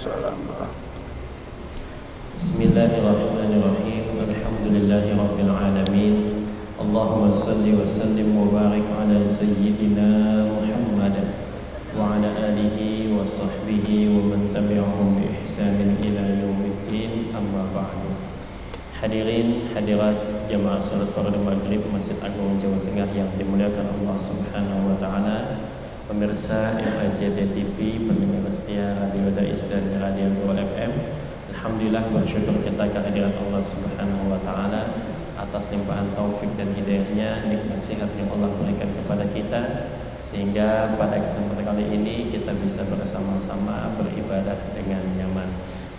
Waalaikumsalam. Bismillahirrahmanirrahim. Alhamdulillahirabbil alamin. Allahumma shalli wa sallim wa barik ala sayyidina Muhammad wa ala alihi wa sahbihi wa man tabi'ahum bi ihsanin ila yaumiddin. Amma ba'du. Hadirin hadirat jamaah salat fardu maghrib Masjid Agung Jawa Tengah yang dimuliakan Allah Subhanahu wa taala. Pemirsa FHJT TV, pendengar setia Radio Dais dan Radio Nurul FM. Alhamdulillah, bersyukur kita kehadiran Allah Subhanahu wa taala atas limpahan taufik dan hidayahnya, nikmat sehat yang Allah berikan kepada kita, sehingga pada kesempatan kali ini kita bisa bersama-sama beribadah dengan nyaman.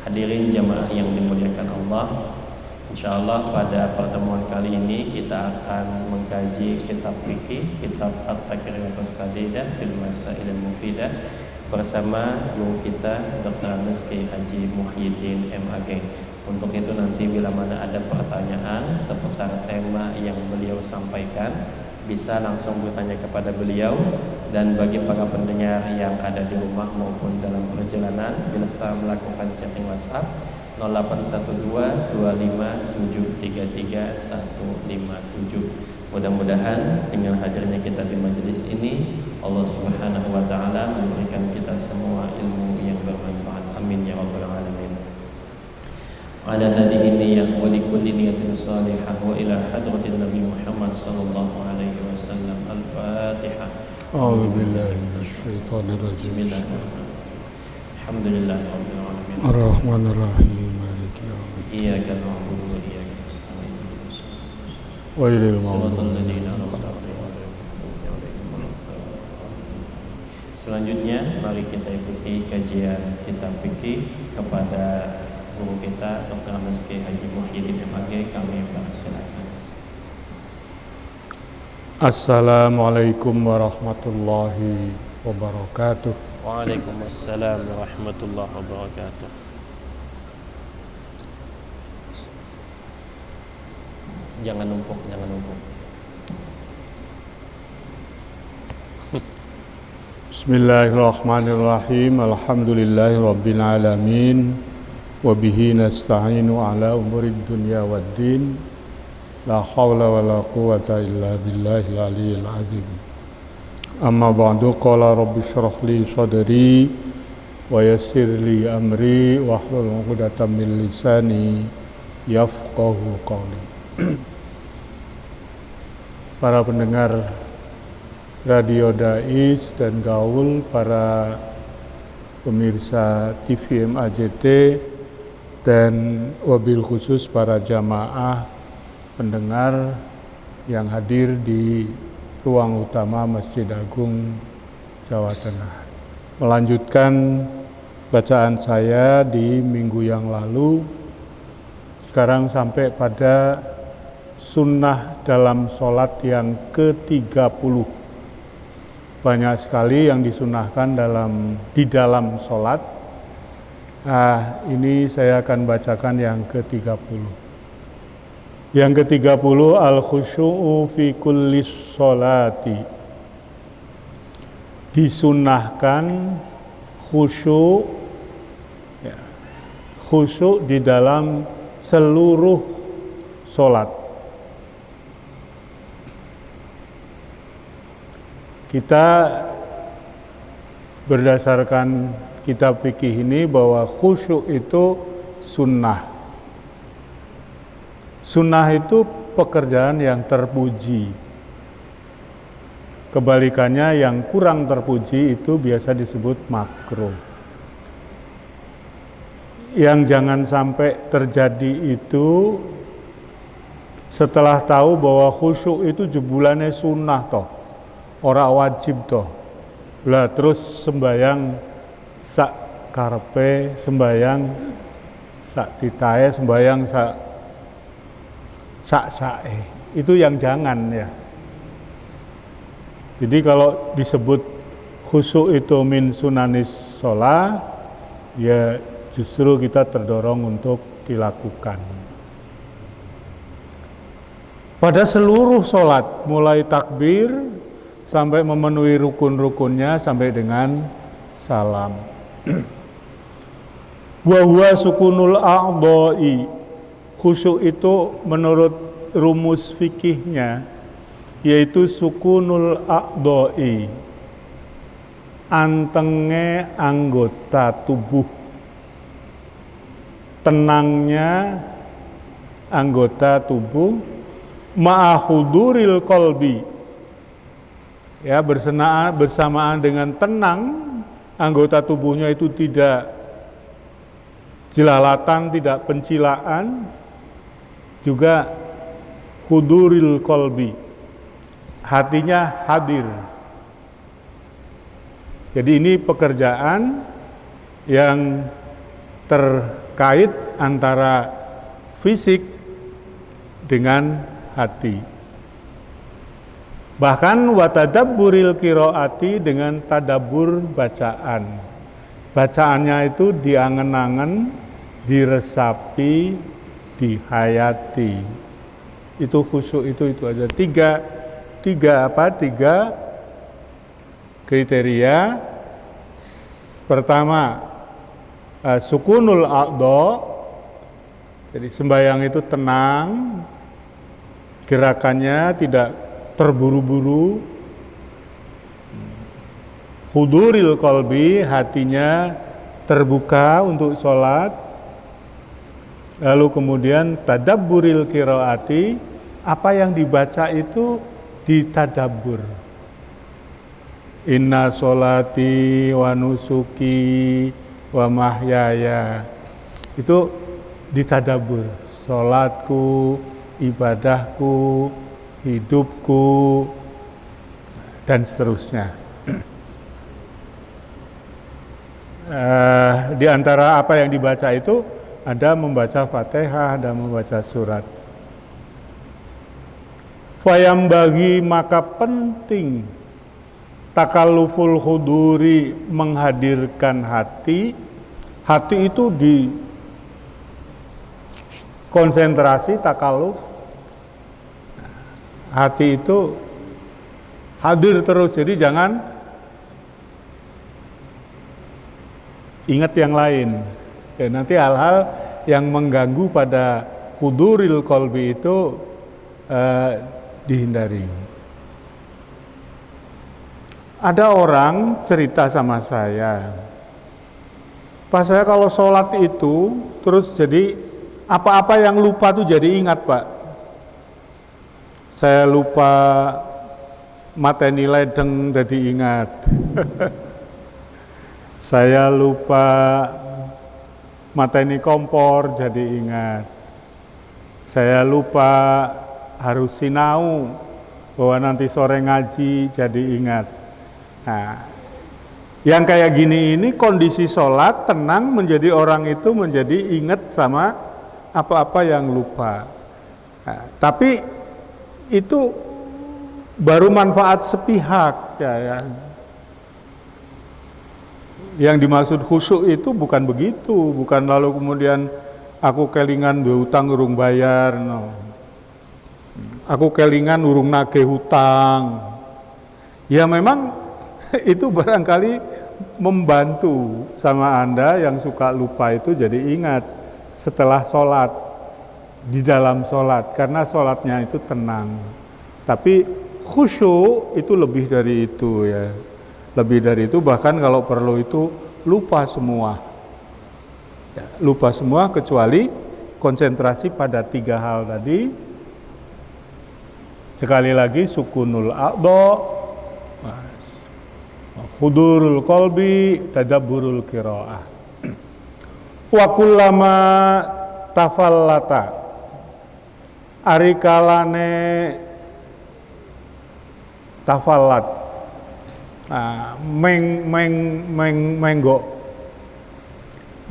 Hadirin jamaah yang dimuliakan Allah, insyaallah pada pertemuan kali ini kita akan mengkaji kitab fikih, kitab At-Taqriratus Sadidah fil Masailil Mufidah bersama guru kita Dr. Andes Kiai Haji Muhyiddin MAG. Untuk itu nanti bila mana ada pertanyaan seputar tema yang beliau sampaikan, bisa langsung bertanya kepada beliau. Dan bagi para pendengar yang ada di rumah maupun dalam perjalanan, bisa melakukan chatting WhatsApp 081225733157. Mudah-mudahan dengan hadirnya kita di majelis ini, Allah Subhanahu wa taala memberikan kita semua ilmu yang bermanfaat. Amin ya rabbal alamin. Ala hadhihi niyyah wa likulli niyatin salihah wa ila hadratin Nabi Muhammad sallallahu alaihi wasallam. Al-Fatihah. A'udzu billahi minasy syaithanir rajim. Bismillahirrahmanirrahim. Alhamdulillahirabbil alamin. Ar-Rahmanir Rahim. Maliki yaumiddin. Iyyaka na'budu wa iyyaka nasta'in. Ghairil Shiratal maghdubi ladzina alaihim an'amta 'alaihim. Selanjutnya mari kita ikuti kajian kitab fikih kepada guru kita Dr. Andes Kiai Haji Muhyiddin MAG. Kami persilakan. Assalamualaikum warahmatullahi wabarakatuh. Waalaikumsalam warahmatullahi wabarakatuh. Jangan numpuk, jangan numpuk. Bismillahirrahmanirrahim. Alhamdulillahirabbil alamin. Wa bihi nasta'inu ala umurid dunya waddin. La haula wala quwwata illa billahil aliyyil azim. Amma ba'du, qala rabbi shrah li sadri wa yassir li amri wa hlul 'uqdatam min lisani yafqahu qawli. Para pendengar Radio Dais dan Gaul, para pemirsa TV MAJT, dan wabil khusus para jamaah pendengar yang hadir di ruang utama Masjid Agung Jawa Tengah. Melanjutkan bacaan saya di minggu yang lalu, sekarang sampai pada sunnah dalam sholat yang ke-30. Banyak sekali yang disunahkan di dalam sholat. Ini saya akan bacakan yang ke-30. Yang ke-30, al-khusyu'u fi kulli sholati. Disunahkan khusyuk, khusyuk di dalam seluruh sholat. Kita berdasarkan kitab fikih ini bahwa khusyuk itu sunnah. Sunnah itu pekerjaan yang terpuji. Kebalikannya yang kurang terpuji itu biasa disebut makruh. Yang jangan sampai terjadi itu setelah tahu bahwa khusyuk itu jebulannya sunnah toh, ora wajib toh. Lah terus sembayang sak karepe, sembayang sak titae, sembayang sak sae. Itu yang jangan ya. Jadi kalau disebut khusyuk itu min sunanis sholat, ya justru kita terdorong untuk dilakukan. Pada seluruh sholat, mulai takbir sampai memenuhi rukun-rukunnya sampai dengan salam. Wa huwa sukunul a'dha'i. Khusyuk itu menurut rumus fikihnya yaitu sukunul a'dha'i, antenge anggota tubuh, tenangnya anggota tubuh, ma'ahuduril qalbi, ya, bersamaan dengan tenang anggota tubuhnya itu tidak jelalatan, tidak pencilaan, juga huduril qalbi, hatinya hadir. Jadi ini pekerjaan yang terkait antara fisik dengan hati. Bahkan watadabburil qiraati, dengan tadabbur bacaan. Bacaannya itu diangen-angen, diresapi, dihayati. Itu khusyuk itu aja. Tiga kriteria. Pertama, sukunul a'dha. Jadi sembahyang itu tenang, gerakannya tidak terburu-buru. Huduril qalbi, hatinya terbuka untuk sholat. Lalu kemudian tadabburil qiraati, apa yang dibaca itu ditadabbur. Inna sholati wa nusuki wa mahyaya, itu ditadabbur. Sholatku, ibadahku, hidupku, dan seterusnya. Di antara apa yang dibaca itu ada membaca Fatihah, ada membaca surat. Fayambagi, maka penting takalluful huduri, menghadirkan hati. Hati itu di konsentrasi, takalluf. Hati itu hadir terus, jadi jangan ingat yang lain. Ya, nanti hal-hal yang mengganggu pada huduril qalbi itu dihindari. Ada orang cerita sama saya, Pak, saya kalau sholat itu terus jadi apa-apa yang lupa tuh jadi ingat, Pak. Saya lupa mateni ledeng jadi ingat. Saya lupa mateni kompor jadi ingat. Saya lupa harus sinau bahwa nanti sore ngaji jadi ingat. Nah, yang kayak gini ini kondisi sholat tenang, menjadi orang itu menjadi ingat sama apa-apa yang lupa. Nah, tapi itu baru manfaat sepihak, ya. Yang dimaksud khusyuk itu bukan begitu, bukan lalu kemudian aku kelingan duwe utang urung bayar, no. Aku kelingan urung nagih hutang. Ya memang itu barangkali membantu sama Anda yang suka lupa itu jadi ingat setelah sholat, di dalam sholat, karena sholatnya itu tenang. Tapi khusyuk itu lebih dari itu, ya. Lebih dari itu, bahkan kalau perlu itu lupa semua, ya, lupa semua kecuali konsentrasi pada tiga hal tadi. Sekali lagi, sukunul a'dha, hudurul qalbi, tadabburul qiraah. Wa kullama tafallata, arikalane tafallat, menggok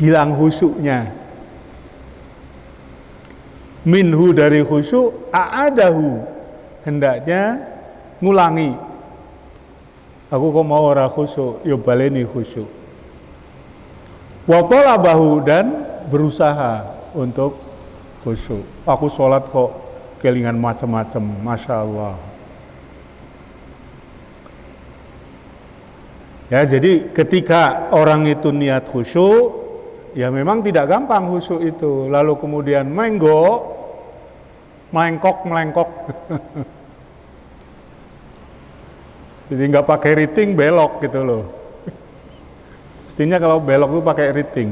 hilang khusyuknya, minhu dari khusyuk, a'adahu hendaknya ngulangi. Aku kok mau ora khusyuk, yo baleni khusyuk. Wa talabahu, dan berusaha untuk khusyuk. Aku sholat kok kelingan macam-macam, masya Allah. Ya, jadi ketika orang itu niat khusyuk, ya memang tidak gampang khusyuk itu. Lalu kemudian melengkok. Jadi nggak pakai riting, belok gitu loh. Mestinya kalau belok itu pakai riting.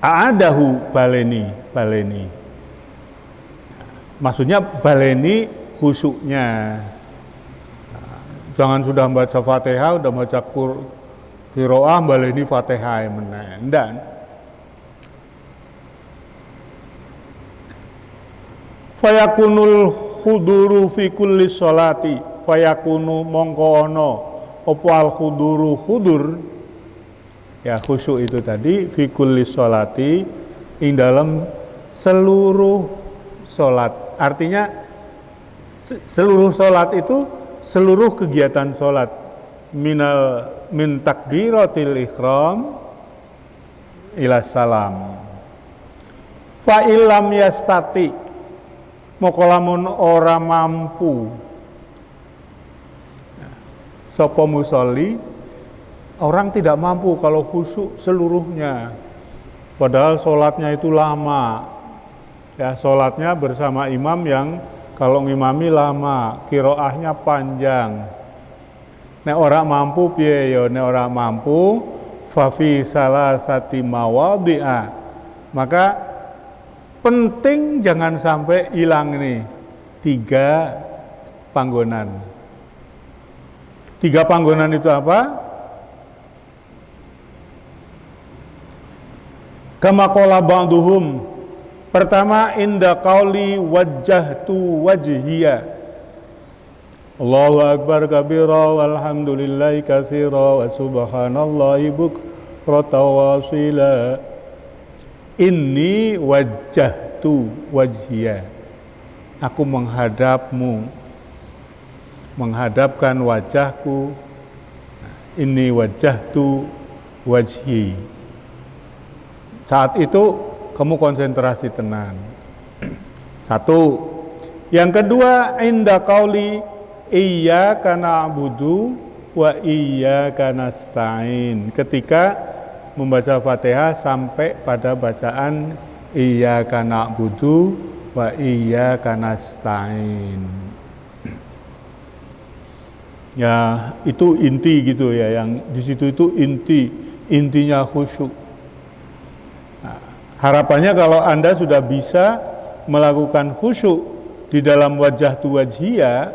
A'adahu baleni. Maksudnya baleni khusyuknya. Jangan sudah baca Fatihah, udah baca qiraah baleni Fatihah meneh. Ndak. Fayakunul khuduru fi kulli sholati. Fayakunu mongko ono opo al khuduru khudur. Ya khusyuk itu tadi fi kulli sholati ing dalam seluruh sholat. Artinya seluruh sholat itu seluruh kegiatan sholat min takbiratil ihram ila salam. Fa illam yastati moko lamun ora mampu sapa musolli, orang tidak mampu kalau khusyuk seluruhnya, padahal sholatnya itu lama. Ya, sholatnya bersama imam yang kalau ngimami lama, qiraahnya panjang. Nek ora mampu piye ya, nek ora mampu fa fi salasati mawadhi'a. Maka penting jangan sampai hilang nih 3 panggonan. 3 panggonan itu apa? Kama qala ba'duhum. Pertama, inda qauli wajjahtu wajhiya. Allahu akbar kabira walhamdulillahi katsira wa subhanallahi bukratan wa asila. Inni wajjahtu wajhiya. Aku menghadapkan wajahku. Inni wajjahtu wajhi. Saat itu kamu konsentrasi tenang. 1. Yang kedua, inda qauli iyyaka na'budu wa iyyaka nasta'in. Ketika membaca Fatihah sampai pada bacaan iyyaka na'budu wa iyyaka nasta'in. Ya, itu inti gitu ya, yang di situ itu intinya khusyuk. Harapannya kalau Anda sudah bisa melakukan khusyuk di dalam wajjahtu wajhiya,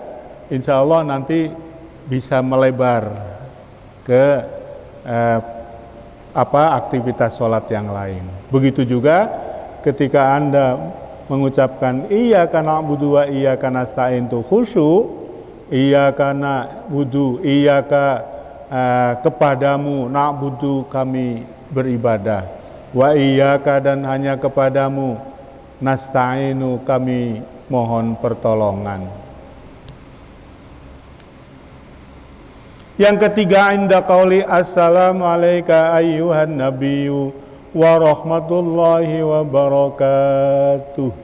insya Allah nanti bisa melebar ke aktivitas sholat yang lain. Begitu juga ketika Anda mengucapkan iyyaka na'budu wa iyyaka nasta'in itu khusyuk, iyyaka na'budu, iyyaka kepadamu, na'budu kami beribadah. Wa iyyaka dan hanya kepadamu, nasta'inu kami mohon pertolongan. Yang ketiga, inda qauli assalamu alayka ayyuhan nabiyyu wa rahmatullahi wa barakatuh.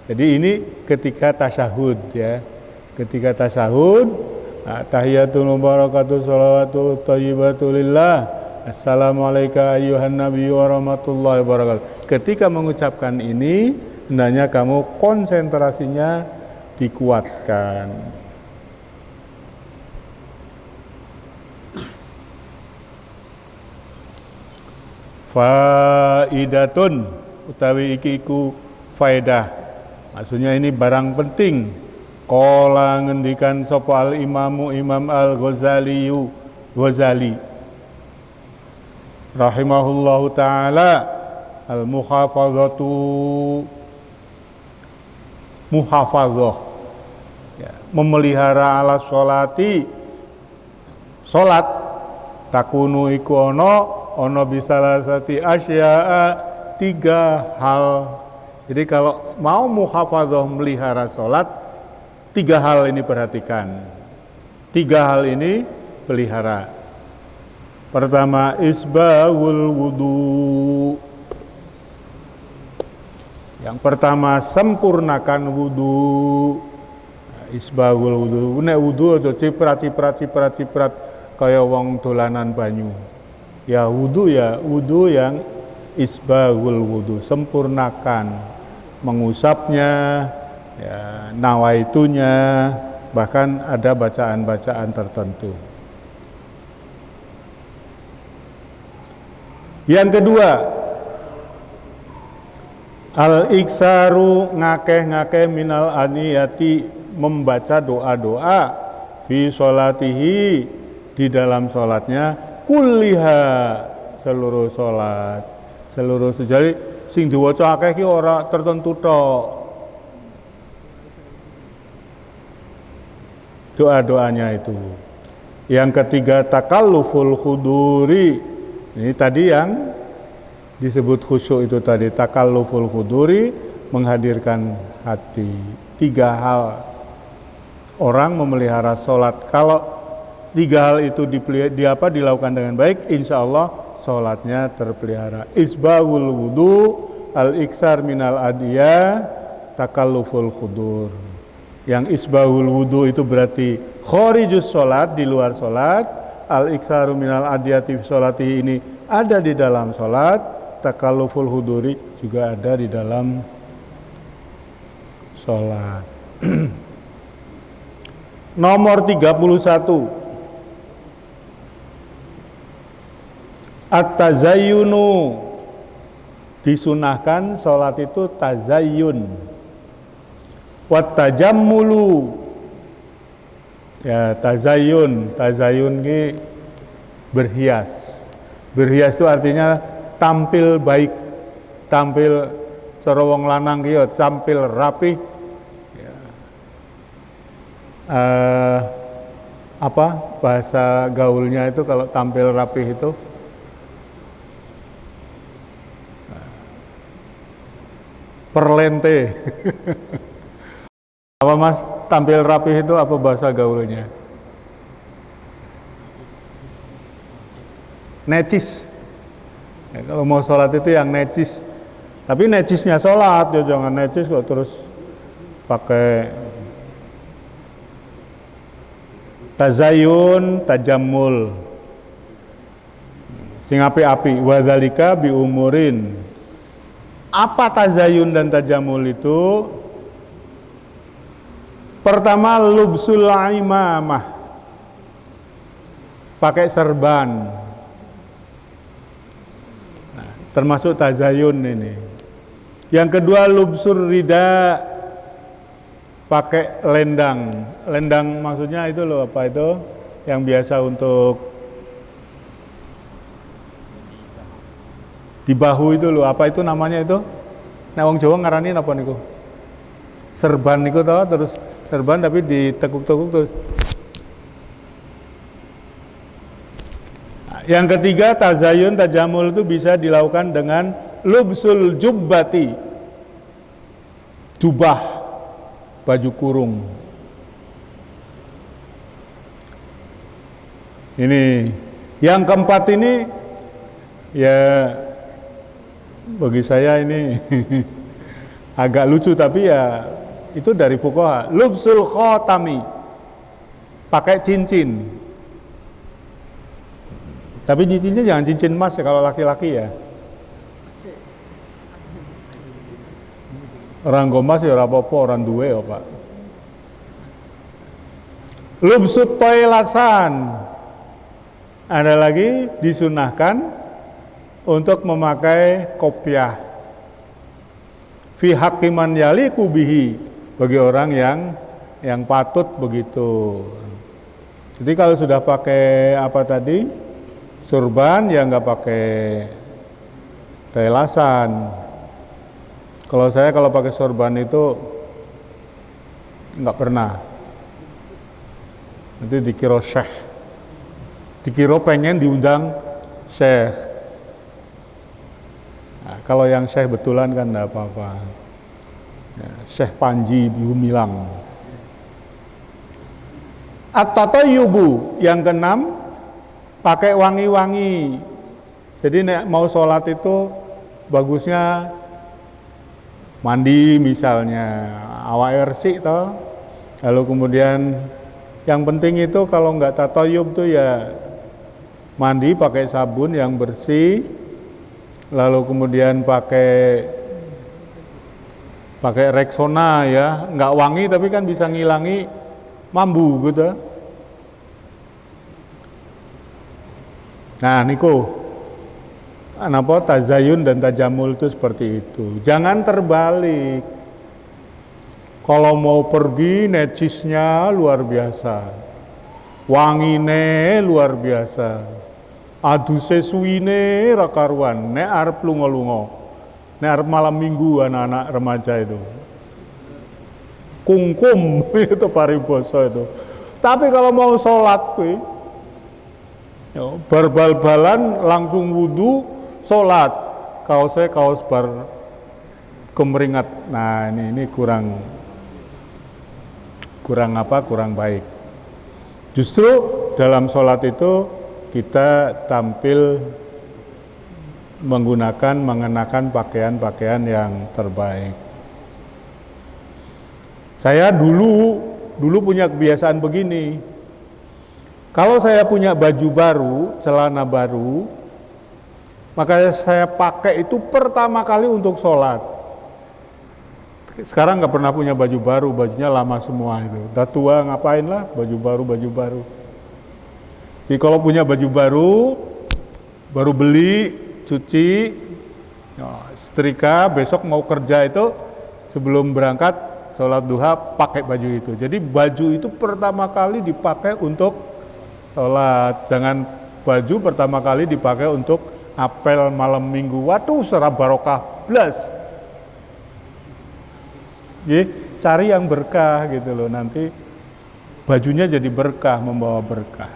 Jadi ini ketika tasyahud ya. Ketika tasyahud, tahiyatul mubarakatuh shalawatu thayyibatu lillah. Assalamualaikum ayyuhan nabiyyu wa rahmatullahi wabarakatuh. Ketika mengucapkan ini, hendaknya kamu konsentrasinya dikuatkan. Faidatun utawi ikiku faedah. Maksudnya ini barang penting. Qala ngendikan sapa al imamu Imam Al-Ghazali rahimahullahu ta'ala, al-muhafazatu muhafazah ya, memelihara ala sholati sholat takunu iku ono bisalasati asya'a 3 hal. Jadi kalau mau muhafazah melihara sholat, 3 hal ini perhatikan, 3 hal ini pelihara. Pertama, isbahul wudu. Yang pertama, sempurnakan wudu. Isbahul wudu. Nek wudu itu ciprat kaya wong dolanan banyu. Ya wudu yang isbaghul wudu, sempurnakan mengusapnya, ya, nawaitunya, bahkan ada bacaan-bacaan tertentu. Yang kedua, al-iksaru ngakeh-ngakeh minal aniyati, membaca doa-doa fi sholatihi, di dalam sholatnya, kulliha, seluruh sholat, seluruh sejali sing diwaca akeh ki ora tertentu tok. Doa-doanya itu. Yang ketiga, takalluful khuduri. Ini tadi yang disebut khusyuk itu tadi, takalluful khuduri, menghadirkan hati. 3 hal orang memelihara sholat. Kalau 3 hal itu dilakukan dengan baik, insya Allah sholatnya terpelihara. Isbaghul wudu, al-iksar minal adiyah, takalluful khudur. Yang isbaghul wudu itu berarti khorijus sholat, di luar sholat. Al-iksaru minal adiyati fi sholati, ini ada di dalam sholat. Takalluful huduri juga ada di dalam sholat. Nomor 31, at-tazayyunu, disunahkan sholat itu tazayyun. Wat tajammulu, ya, tazayyun ini berhias. Berhias itu artinya tampil baik, tampil cara wong lanang ki tampil rapih. Ya. Apa bahasa gaulnya itu kalau tampil rapih itu? Perlente. Apa Mas, tampil rapih itu apa bahasa gaulnya? Necis. Ya, kalau mau sholat itu yang necis. Tapi necisnya sholat, ya jangan necis kok terus pakai tazayyun, tajammul. Sing api-api, wadzalika bi umurin. Apa tazayyun dan tajammul itu? Pertama, lubsul imamah, pakai serban. Nah, termasuk tazayyun ini. Yang kedua, lubsur rida, pakai lendang. Lendang maksudnya itu loh, apa itu? Yang biasa untuk di bahu itu loh, apa itu namanya itu? Nah, wong Jawa ngarani apa niku? Serban niku toh, terus serban tapi ditekuk-tekuk terus. Nah, yang ketiga, tazayyun tajamul itu bisa dilakukan dengan lubsul jubbati, jubah, baju kurung. Ini yang keempat ini ya bagi saya ini agak lucu, tapi ya itu dari fuqaha. Lubsul khotami, pakai cincin. Tapi cincinnya jangan cincin emas ya kalau laki-laki ya. Orang gomas ya apa-apa, orang duwe ya Pak. Lubsut toilasan, ada lagi disunahkan untuk memakai kopiah. Fi hakiman yaliku bihi, bagi orang yang patut begitu. Jadi kalau sudah pakai apa tadi, surban, ya nggak pakai telasan. Kalau saya kalau pakai sorban itu nggak pernah. Itu dikira syekh, dikira pengen diundang syekh. Nah, kalau yang syekh betulan kan nggak apa-apa. Ya, Syekh Panji Gumilang. At-tatayyubu, yang keenam, pakai wangi-wangi. Jadi nek mau sholat itu bagusnya mandi misalnya, awake resik toh. Lalu kemudian yang penting itu kalau nggak tatayyub tuh ya mandi pakai sabun yang bersih, lalu kemudian pakai Rexona ya, nggak wangi tapi kan bisa ngilangi mambu gitu. Nah niku, napa tazayun dan tajamul itu seperti itu. Jangan terbalik. Kalau mau pergi necisnya luar biasa, wangine luar biasa, aduse suwine ra karuan, nek arep lunga-lunga, nek arep malam minggu anak-anak remaja itu, kungkum itu pariboso itu. Tapi kalau mau sholat kuwi, bal-balan langsung wudu, sholat, kaosnya kaos bar kemeringat. Nah ini kurang baik. Justru dalam sholat itu kita tampil mengenakan pakaian-pakaian yang terbaik. Saya dulu punya kebiasaan begini. Kalau saya punya baju baru, celana baru, maka saya pakai itu pertama kali untuk sholat. Sekarang nggak pernah punya baju baru, bajunya lama semua itu. Udah tua ngapain lah baju baru. Jadi kalau punya baju baru beli, cuci, setrika, besok mau kerja itu sebelum berangkat sholat duha pakai baju itu. Jadi baju itu pertama kali dipakai untuk sholat. Jangan baju pertama kali dipakai untuk apel malam minggu. Waduh, serah barokah blas. Jadi cari yang berkah gitu loh, nanti bajunya jadi berkah, membawa berkah.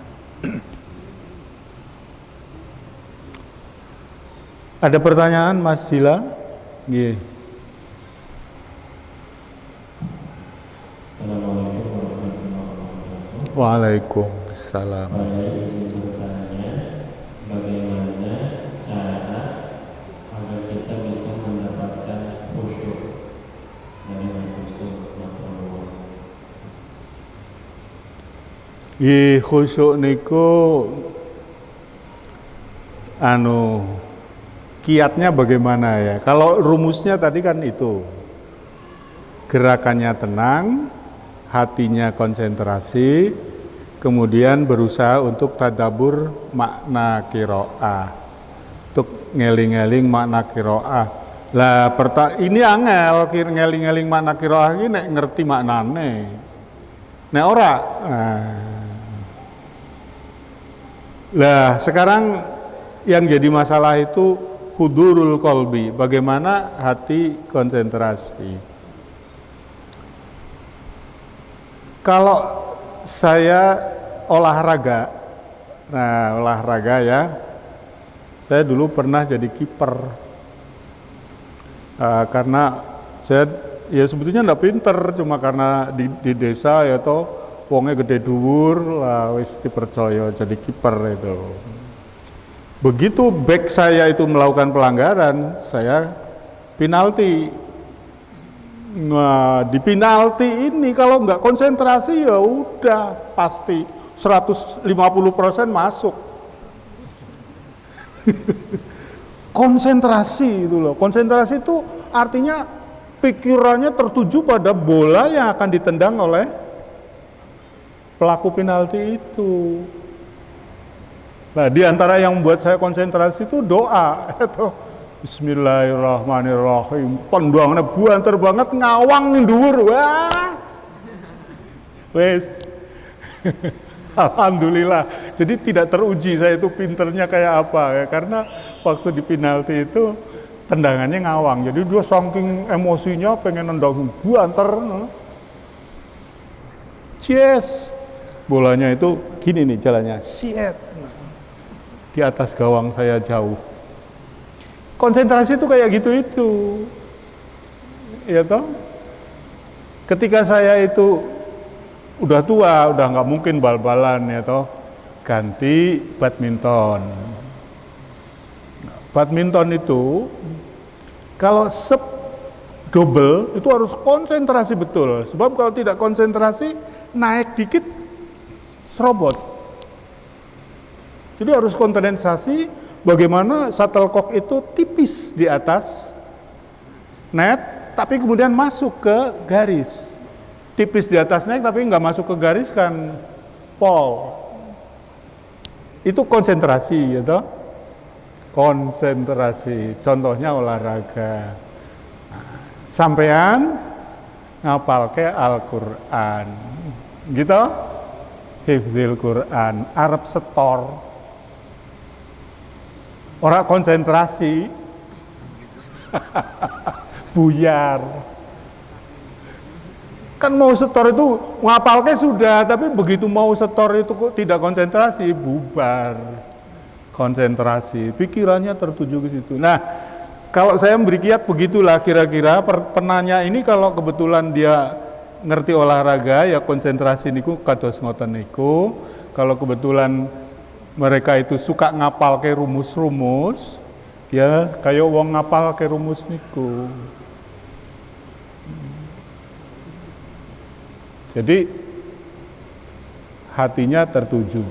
Ada pertanyaan Mas Sila? Iya. Assalamualaikum warahmatullahi wabarakatuh. Waalaikumsalam. Saya izin bertanya, bagaimana cara agar kita bisa mendapatkan khusyuk dari masuk Allah? Khusyuk niku kiatnya bagaimana ya? Kalau rumusnya tadi kan itu, gerakannya tenang, hatinya konsentrasi, kemudian berusaha untuk tadabbur makna qiraah, untuk ngeling-ngeling makna qiraah. Lah ini angel ngeling-ngeling makna qiraah iki nek ngerti maknane. Nek ora. Lah sekarang yang jadi masalah itu hudurul qalbi, bagaimana hati konsentrasi. Kalau saya olahraga ya, saya dulu pernah jadi kiper, karena saya ya sebetulnya nggak pinter, cuma karena di desa ya toh wongnya gede dhuwur lah wis dipercaya jadi kiper itu. Begitu back saya itu melakukan pelanggaran, saya penalti. Nah, di penalti ini kalau nggak konsentrasi ya udah pasti 150% masuk. Konsentrasi itu loh. Konsentrasi itu artinya pikirannya tertuju pada bola yang akan ditendang oleh pelaku penalti itu. Nah, di antara yang membuat saya konsentrasi itu doa, itu Bismillahirrahmanirrahim. Tendangannya buanter banget, ngawang ning dhuwur. Wah. Wes. Alhamdulillah. Jadi tidak teruji saya itu pinternya kayak apa ya, karena waktu di penalti itu tendangannya ngawang. Jadi dia saking emosinya pengen nendang buanter. Yes. Bolanya itu gini nih jalannya. Shit. Di atas gawang saya jauh. Konsentrasi itu kayak gitu itu, ya toh. Ketika saya itu udah tua, udah nggak mungkin bal-balan ya toh, ganti badminton. Badminton itu kalau double itu harus konsentrasi betul, sebab kalau tidak konsentrasi naik dikit serobot. Jadi harus kondensasi, bagaimana shuttlecock itu tipis di atas net, tapi kemudian masuk ke garis. Tipis di atas net, tapi nggak masuk ke garis kan foul. Itu konsentrasi, gitu. Konsentrasi. Contohnya olahraga. Sampean ngapal ke Al-Quran, gitu. Hifdzil Quran, Arab setor. Orang konsentrasi, buyar. Kan mau setor itu ngapalnya sudah, tapi begitu mau setor itu kok tidak konsentrasi, bubar. Konsentrasi, pikirannya tertuju ke situ. Nah, kalau saya memberi kiat begitulah kira-kira penanya ini kalau kebetulan dia ngerti olahraga ya konsentrasi niku kados ngoten niku. Kalau kebetulan mereka itu suka ngapal ke rumus-rumus, ya kayak wong ngapal ke rumus niku. Jadi hatinya tertuju.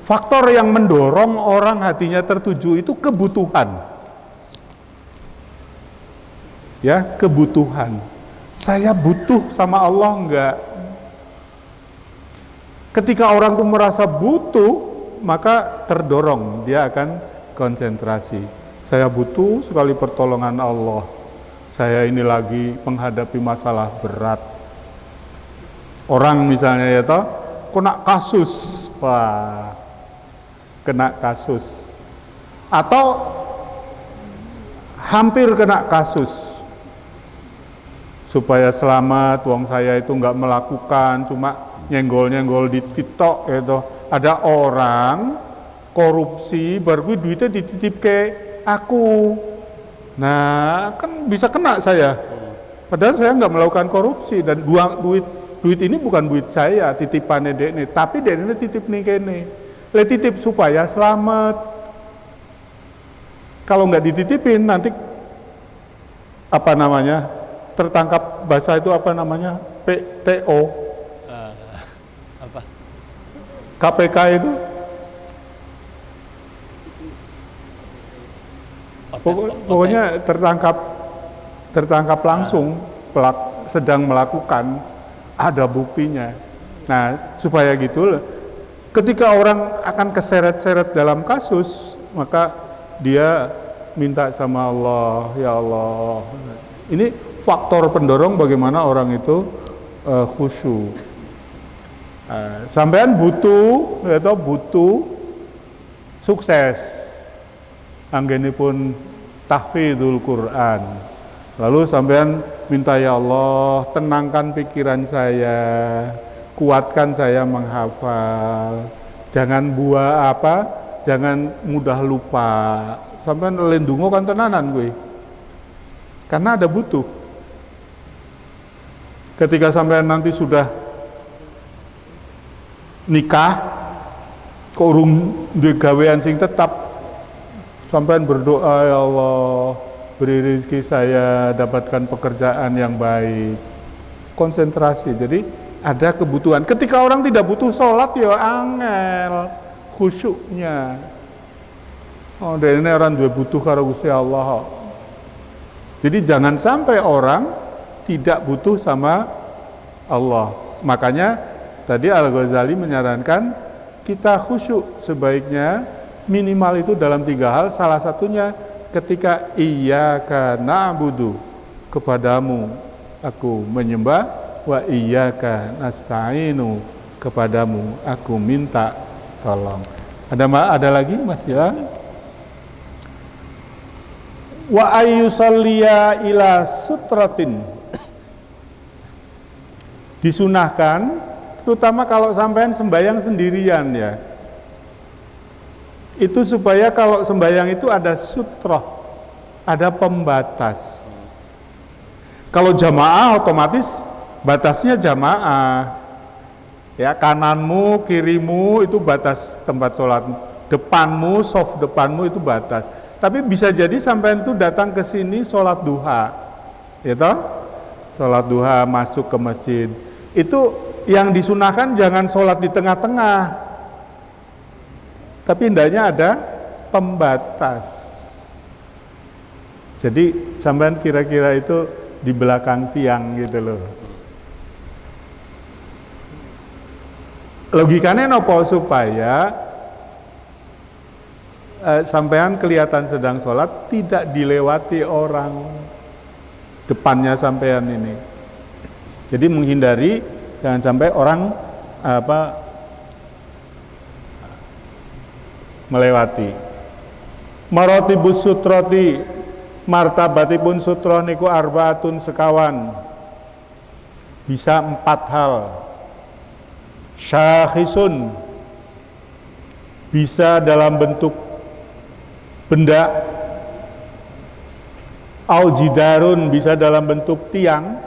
Faktor yang mendorong orang hatinya tertuju itu kebutuhan. Ya, kebutuhan. Saya butuh sama Allah enggak? Ketika orang itu merasa butuh, maka terdorong, dia akan konsentrasi. Saya butuh sekali pertolongan Allah. Saya ini lagi menghadapi masalah berat. Orang misalnya ya toh, kena kasus. Wah, kena kasus. Atau hampir kena kasus. Supaya selamat, wong saya itu nggak melakukan, cuma nyenggol-nyenggol di TikTok gitu. Ada orang korupsi, baru duitnya dititip ke aku. Nah, kan bisa kena saya. Padahal saya nggak melakukan korupsi dan duit ini bukan duit saya, titipannya dek ini, tapi dek ini titip nih kene. Le titip supaya selamat. Kalau nggak dititipin nanti apa namanya? Tertangkap bahasa itu apa namanya? PTO. Apa? KPK itu. Pokoknya tertangkap langsung sedang melakukan, ada buktinya. Nah, supaya gitu, ketika orang akan keseret-seret dalam kasus, maka dia minta sama Allah, ya Allah. Ini faktor pendorong bagaimana orang itu khusyuk. Sampean butuh, atau butuh sukses. Anggenipun tahfidzul Quran. Lalu sampean minta ya Allah, tenangkan pikiran saya, kuatkan saya menghafal. Jangan jangan mudah lupa. Sampean lendungo kan tenanan gue. Karena ada butuh. Ketika sampai nanti sudah nikah, kok urung duwe gawean sing tetap, sampean berdoa ya Allah, beri rezeki saya, dapatkan pekerjaan yang baik. Konsentrasi. Jadi ada kebutuhan. Ketika orang tidak butuh sholat ya angel khusyuknya. Oh, dan ini orang dua butuh karo Gusti Allah. Jadi jangan sampai orang tidak butuh sama Allah. Makanya tadi Al-Ghazali menyarankan kita khusyuk sebaiknya minimal itu dalam 3 hal. Salah satunya ketika iyyaka na'budu, kepadamu aku menyembah, wa iyyaka nasta'inu, kepadamu aku minta tolong. Ada lagi Mas Ilham? Wa ayyusalliya ila sutratin, disunahkan, terutama kalau sampean sembahyang sendirian ya. Itu supaya kalau sembahyang itu ada sutroh, ada pembatas. Kalau jamaah otomatis batasnya jamaah. Ya, kananmu, kirimu itu batas tempat sholatmu. Depanmu, soft depanmu itu batas. Tapi bisa jadi sampean itu datang ke sini sholat duha. Ya toh? Sholat duha masuk ke masjid. Itu yang disunahkan jangan sholat di tengah-tengah, Tapi hendaknya ada pembatas. Jadi sampean kira-kira itu di belakang tiang gitu loh. Logikanya nopo supaya sampean kelihatan sedang sholat tidak dilewati orang depannya sampean ini. Jadi menghindari jangan sampai orang melewati. Marotibus sutroti, martabatipun sutroh niku arbaatun sekawan. Bisa 4 hal. Syakhisun, bisa dalam bentuk benda. Aujidarun, bisa dalam bentuk tiang.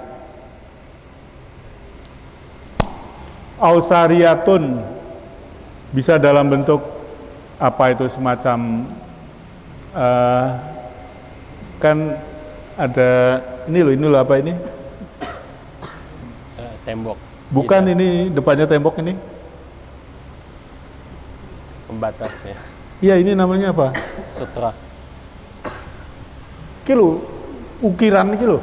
Ausariyatun, bisa dalam bentuk apa itu semacam kan ada ini loh apa ini? Tembok. Bukan ini depannya tembok ini? Pembatas ya. Iya, ini namanya apa? Sutra. Kilo ukiran kilo.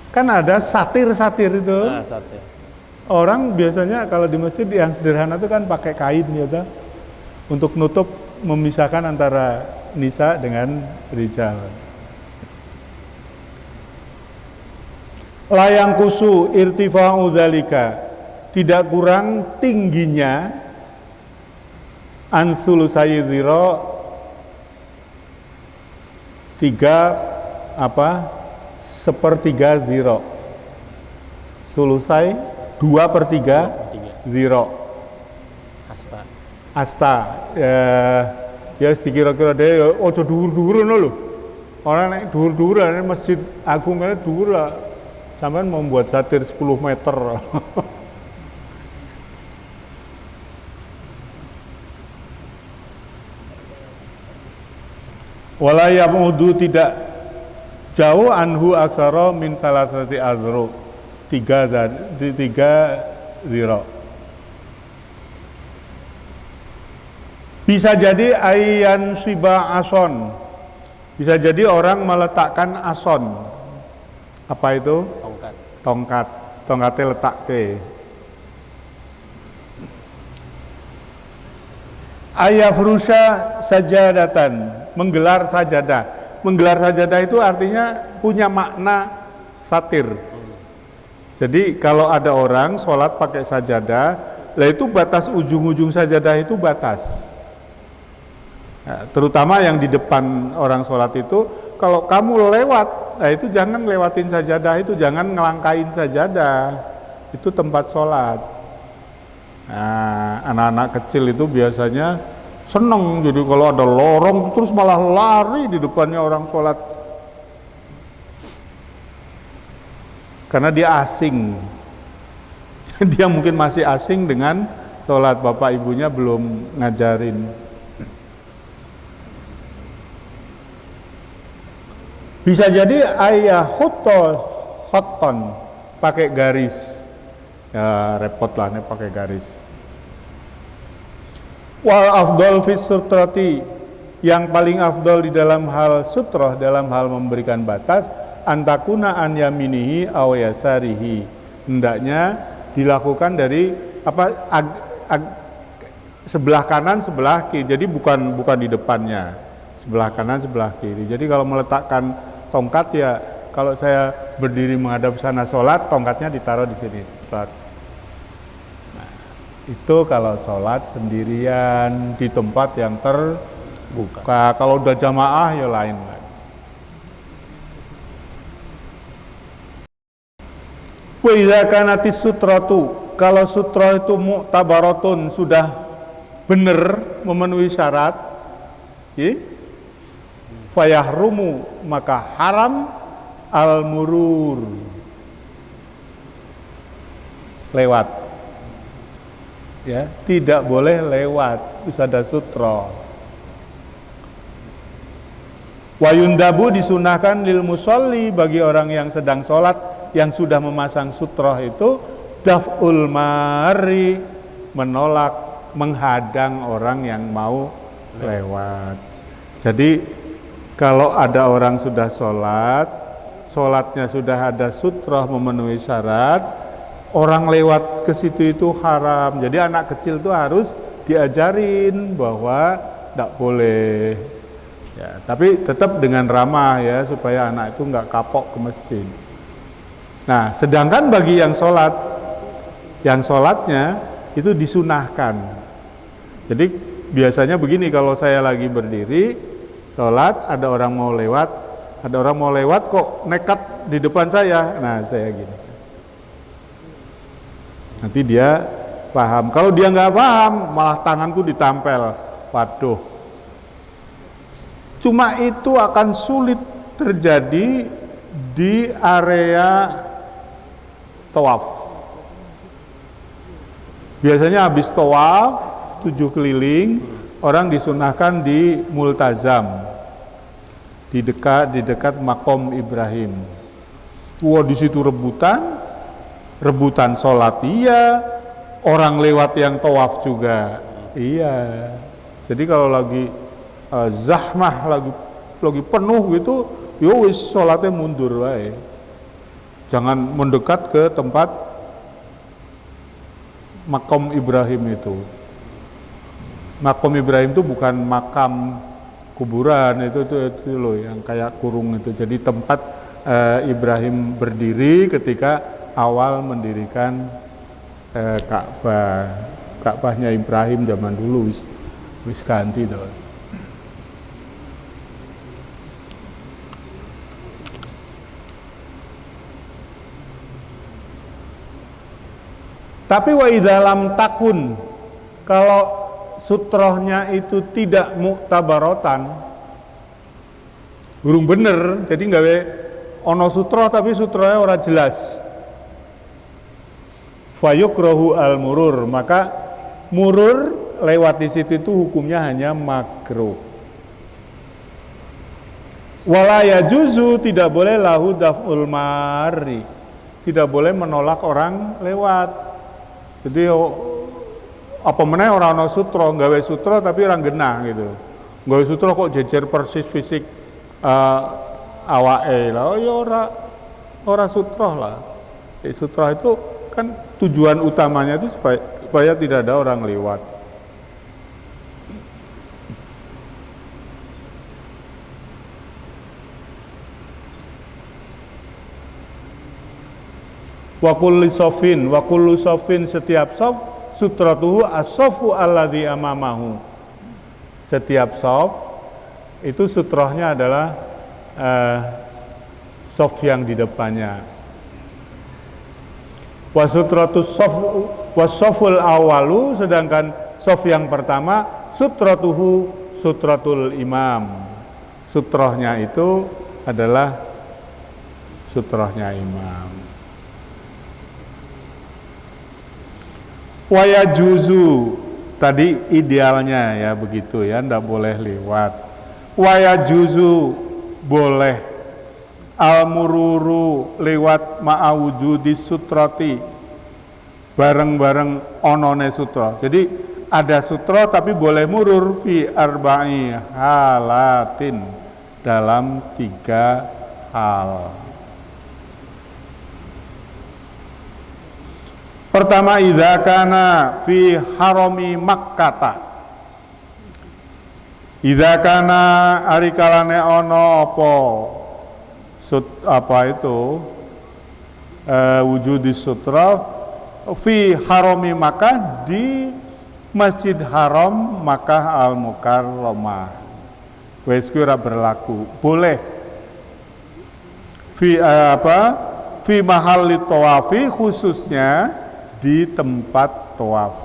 Kan ada satir-satir itu. Satir. Orang biasanya kalau di masjid yang sederhana itu kan pakai kain ya, untuk nutup, memisahkan antara nisa dengan rijal. Layang kusu irtifa'u dzalika, tidak kurang tingginya ansulusai dzira 1/3 dzira. Sulusai 2/3 dzira. Asta ya dikira-kira deh ya ojo dhuwur-dhuwur ngono lho. Ora nek dhuwur-dhuwur masjid agung ngene dhuwur lah. Sampean membuat satir 10 meter. Wala yamudu, tidak jauh anhu aksara min salasati azru, 3 zira. Bisa jadi ayan siba ason, bisa jadi orang meletakkan ason. Apa itu? Tongkatnya letak ke. Ayafrusha sajadatan, menggelar sajadah. Menggelar sajadah itu artinya punya makna satir. Jadi kalau ada orang sholat pakai sajadah, lah itu batas ujung-ujung sajadah itu batas. Nah, terutama yang di depan orang sholat itu, kalau kamu lewat, nah itu jangan lewatin sajadah itu, jangan ngelangkain sajadah. Itu tempat sholat. Nah, anak-anak kecil itu biasanya seneng, jadi kalau ada lorong terus malah lari di depannya orang sholat. Karena dia asing. Dia mungkin masih asing dengan sholat, bapak ibunya belum ngajarin. Bisa jadi ayah hoton pakai garis, ya repot lah nih pakai garis. Wal afdol fis sutrati, yang paling afdol di dalam hal sutroh, dalam hal memberikan batas, antakuna an yaminihi aw yasarihi, hendaknya dilakukan dari sebelah kanan sebelah kiri, jadi bukan di depannya, sebelah kanan sebelah kiri. Jadi kalau meletakkan tongkat ya, kalau saya berdiri menghadap sana sholat, tongkatnya ditaruh di sini. Nah, itu kalau sholat sendirian di tempat yang terbuka. Kalau udah jamaah ya lain. Wa idza kanatis sutratu, kalau sutra itu mu'tabaratun, sudah benar memenuhi syarat, fayahrumu, maka haram al-murur, lewat. Ya, tidak boleh lewat, bisa ada sutra. Wayundabu, disunahkan lil musolli, bagi orang yang sedang sholat yang sudah memasang sutra itu, daf'ul mari, menolak menghadang orang yang mau lewat. Jadi kalau ada orang sudah sholatnya sudah ada sutroh memenuhi syarat, orang lewat ke situ itu haram. Jadi anak kecil itu harus diajarin bahwa tidak boleh. Ya, tapi tetap dengan ramah ya, supaya anak itu nggak kapok ke masjid. Nah, sedangkan bagi yang sholatnya itu disunahkan. Jadi biasanya begini, kalau saya lagi berdiri sholat, ada orang mau lewat kok nekat di depan saya, nah saya gini. Nanti dia paham. Kalau dia nggak paham, malah tanganku ditampel. Waduh. Cuma itu akan sulit terjadi di area tawaf. Biasanya habis tawaf 7 keliling, orang disunahkan di multazam, di dekat makom Ibrahim. Wah, di situ rebutan sholat iya, orang lewat yang tawaf juga iya. Jadi kalau lagi zahmah, lagi penuh gitu, yo wis sholatnya mundur wae. Jangan mendekat ke tempat makom Ibrahim itu. Makom Ibrahim itu bukan makam kuburan, itu loh yang kayak kurung itu. Jadi tempat Ibrahim berdiri ketika awal mendirikan Ka'bah. Ka'bahnya Ibrahim zaman dulu wis ganti tuh. Tapi wa idza lam takun, kalau sutrohnya itu tidak muktabarotan, burung bener, jadi nggawe ono sutroh tapi sutrohnya ora jelas. Fayukrahu al-murur, maka murur lewat di situ itu hukumnya hanya makruh. Wala yajuzu, tidak boleh lahu daf'ul mari, tidak boleh menolak orang lewat. Jadi apa meneh orang ono sutro, nggawe sutro tapi orang genah gitu. Nggawe sutro kok jejer persis fisik awake lah. Oh ya ora sutro lah. Sutro itu kan tujuan utamanya itu supaya tidak ada orang lewat. Wa kullu sofin setiap sof sutratuhu as-sofu alladhi amamahu. Setiap sof itu sutrohnya adalah sof yang di depannya. Wa sutratus sof was-soful awalu, sedangkan sof yang pertama sutratuhu sutratul imam. Sutrohnya itu adalah sutrohnya imam. Waya juzu, tadi idealnya ya begitu ya, ndak boleh lewat. Waya juzu boleh, al-mururu lewat ma'awujudis sutrati, bareng-bareng onone sutra. Jadi ada sutra tapi boleh murur fi arba'i halatin, dalam 3 hal. Pertama, idza kana fi harami Makkah. Idza kana ari kalane ana apa itu wujudis sutra fi harami Makkah, di Masjid Haram Makkah Al-Mukarramah. Wis kira berlaku. Boleh fi fi mahalli tawafi, khususnya di tempat tawaf.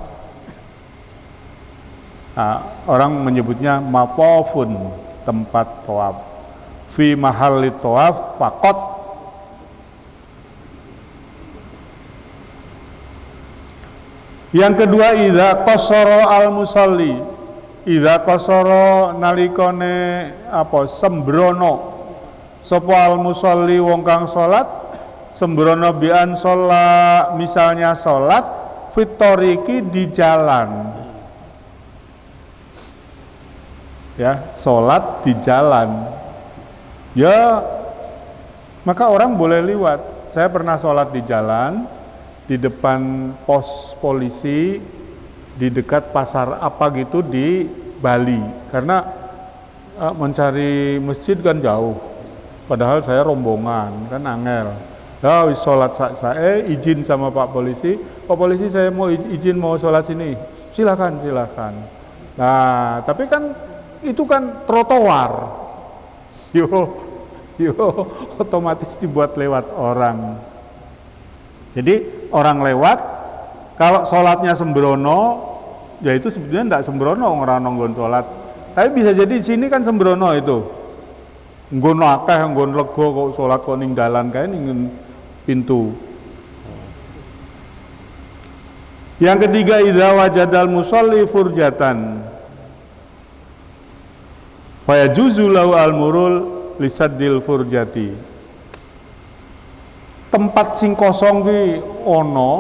Nah, orang menyebutnya matofun, tempat tawaf. Fi mahalli tawaf faqat. Yang kedua, idza qasara al-musalli, idza qasara nalikane sembrono sapa al-musalli wong kang salat, sembrono bi'an sholat, misalnya sholat fitoriki di jalan. ya, sholat di jalan. Ya, maka orang boleh lewat. Saya pernah sholat di jalan, di depan pos polisi, di dekat pasar apa gitu di Bali. Karena mencari masjid kan jauh. Padahal saya rombongan, kan angel. Ya, sholat saya izin sama Pak Polisi. Pak Polisi, saya mau izin mau sholat sini. Silakan. Nah, tapi kan itu kan trotoar. Yo, otomatis dibuat lewat orang. Jadi orang lewat, kalau sholatnya sembrono, ya itu sebetulnya tidak sembrono orang nonggon sholat. Tapi bisa jadi di sini kan sembrono itu. Nggon akeh, nggon lego kok sholat kok ning dalan kae ning pintu. Yang ketiga, idza wajadal musalli furjatan fa yajuzu lahu al-murul lisaddil furjati. Tempat sing kosong ki ono,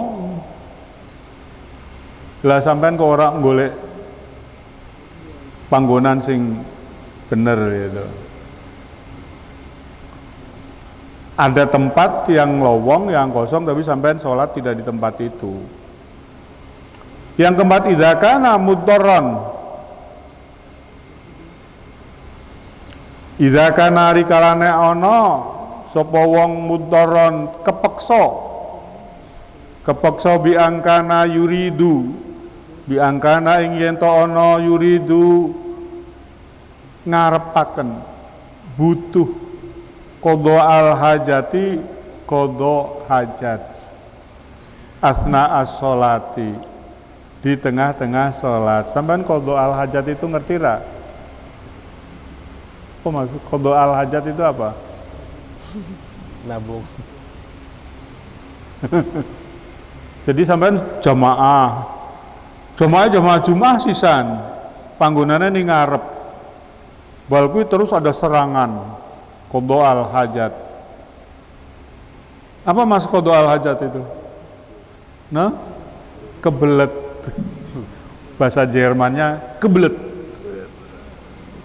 lah sampean kok ora golek panggonan sing bener gitu. Ada tempat yang lowong, yang kosong, tapi sampean sholat tidak di tempat itu. Yang keempat, idza kana muddarran. Idza kana rikalane ana sapa wong muddarran kepeksa biangkana yuridu, biangkana ing yen to ana yuridu ngarepaken butuh qada al hajati, qada hajat asna as-sholati, di tengah-tengah sholat. Sampean qada al hajat itu ngerti ra? Apa maksud qada al hajat itu apa? Nabung. Jadi sampean jamaah Jumat sisan, panggonane ning ngarep. Bal kuwi terus ada serangan qada al hajat. Apa maksud qada al hajat itu? Nah, kebelet. Bahasa Jermannya kebelet.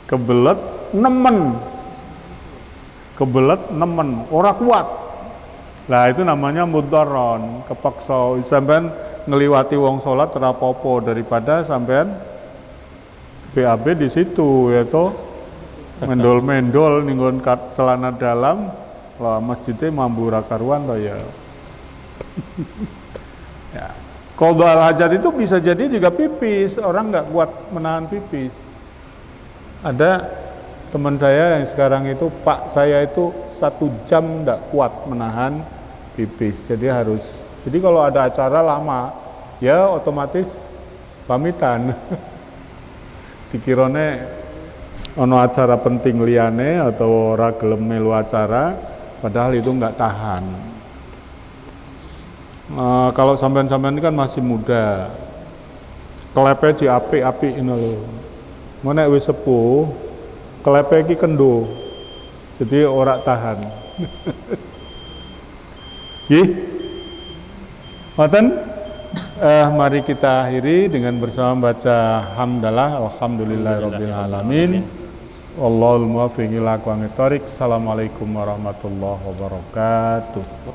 Kebelet nemen, ora kuat. Lah itu namanya muddarron, kepaksa. Sampean ngeliwati wong salat ora apa-apa daripada sampean BAB di situ ya toh. Mendol-mendol ning celana dalam, lah masjidnya mambu ra karuan toh ya. Ya. Qada al hajat itu bisa jadi juga pipis, orang nggak kuat menahan pipis. Ada teman saya yang sekarang itu, Pak saya itu 1 jam nggak kuat menahan pipis, jadi kalau ada acara lama, ya otomatis pamitan. Dikirone ono acara penting liyane atau ora gelem melu acara, padahal itu nggak tahan. Kalau sampean-sampean kan masih muda, klepe ci apik-apik ngono lho. Nek wis sepuh, klepe iki kendo. Jadi ora tahan. Nggih. Ngoten, mari kita akhiri dengan bersama baca hamdalah alhamdulillahirabbil alamin. Wallahul muwaffiq ila aqwamit thoriq. Assalamualaikum warahmatullahi wabarakatuh.